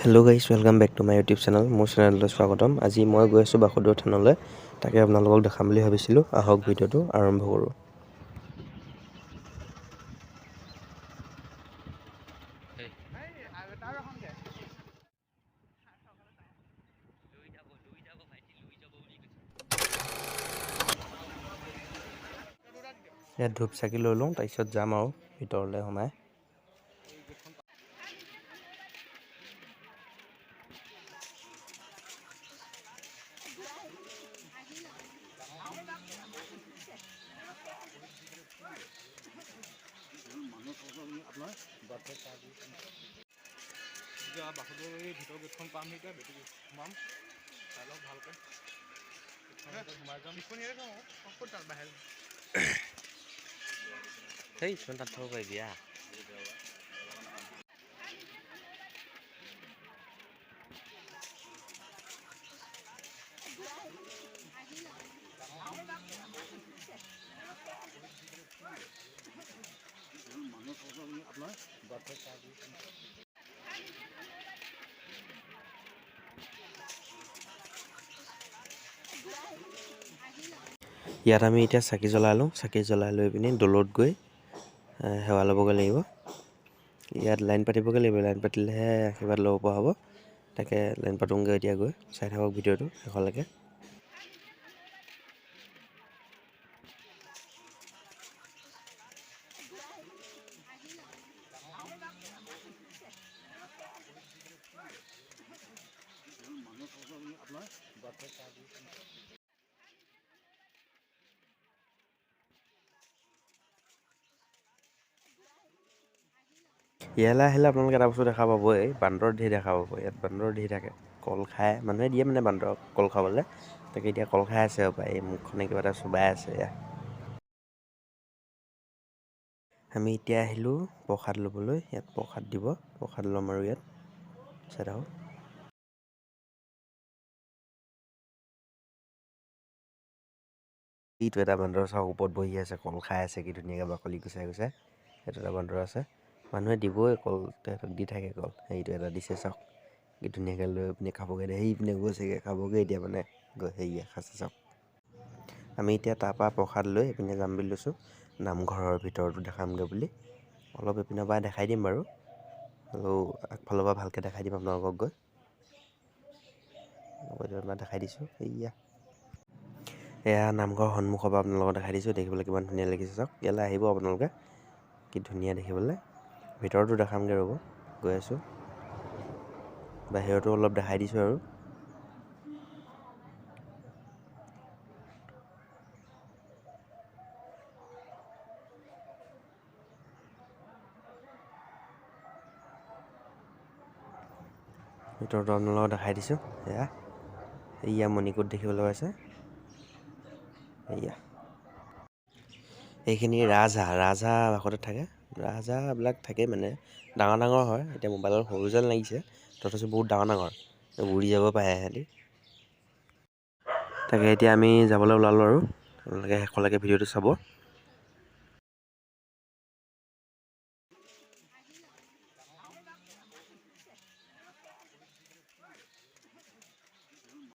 Hello guys, welcome back to my YouTube channel. मोर channel स्वागतम। आज मैं गई आसो बासुदेव थानले, ताके आपनालोকক देखाम বুলি ভাবিছিলো। আহক ভিডিওটো আৰম্ভ কৰো। ইয়াত ধূপ চাকি লৈ লওঁ, তাৰপিছত যাম আৰু ভিতৰলৈ সোমাই। Hey, sebentar tahu kayak dia. ইয়াত আমি এতিয়া চাকি জ্বলালোঁ। চাকি জ্বলাই লৈ পিনি দলত গৈ সেৱা ল'বগৈ লাগিব। ইয়াত লাইন পাতিবগৈ লাগিব। লাইন পাতিলেহে আশীৰ্বাদ ল'ব পৰা হ'ব। তাকে লাইন পাতোঁগৈ এতিয়া গৈ। চাই থাকক ভিডিঅ'টো শেষলৈকে। ইয়ালৈ আহিলে আপোনালোকে এটা বস্তু দেখা পাবই, বান্দৰ ধেৰ দেখা পাব। ইয়াত বান্দৰ ধেৰ থাকে। কল খায়, মানুহে দিয়ে মানে বান্দৰক কল খাবলৈ। তাকে এতিয়া কল খাই আছে হপায়, এই মুখখনে কিবা এটা চুবাই আছে ইয়াত। আমি এতিয়া আহিলোঁ প্ৰসাদ ল'বলৈ। ইয়াত প্ৰসাদ দিব, প্ৰসাদ ল'ম আৰু ইয়াত চাই থাকক। এইটো এটা বান্দৰ চাওক, ওপৰত বহি আছে, কল খাই আছে, কি ধুনীয়াকৈ বাকলি গুচাই গুচাই। সেইটো এটা বান্দৰ আছে। মানুহে দিবই কল, তেহেঁতক দি থাকে কল। সেইটো এটা দিছে চাওক, কি ধুনীয়াকৈ লৈ পিনে খাবগৈ দিয়ে। সেইপিনে গৈছেগৈ খাবগৈ এতিয়া মানে হেৰিয়ে খাইছে চাওক। আমি এতিয়া তাৰপৰা প্ৰসাদ লৈ এইপিনে যাম বুলি লৈছোঁ। নামঘৰৰ ভিতৰতো দেখামগৈ বুলি। অলপ এইপিনৰ পৰা দেখাই দিম বাৰু, হ'লেও আগফালৰ পৰা ভালকৈ দেখাই দিম আপোনালোকক গৈ। দেখাই দিছোঁ এয়া নামঘৰৰ সন্মুখৰ পৰা আপোনালোকক দেখাই দিছোঁ। দেখিবলৈ কিমান ধুনীয়া লাগিছে চাওক। ইয়ালৈ আহিব আপোনালোকে, কি ধুনীয়া দেখিবলৈ। ভিতৰতো দেখামগৈ, ৰ'ব গৈ আছোঁ। বাহিৰতো অলপ দেখাই দিছোঁ আৰু। ভিতৰতো আপোনালোকক দেখাই দিছোঁ। এয়া মণিকূট দেখিবলৈ পাইছে। এইখিনি ৰাজহাঁহ বাসতে থাকে। ৰাজহাঁহবিলাক থাকে মানে ডাঙৰ ডাঙৰ হয়। এতিয়া মোবাইলত সৰু যেন লাগিছে, তথাপিও বহুত ডাঙৰ ডাঙৰ, উৰি যাব পাৰে সিহঁতি। তাকে এতিয়া আমি যাবলৈ ওলালোঁ আৰু আপোনালোকে শেষলৈকে ভিডিঅ'টো চাব।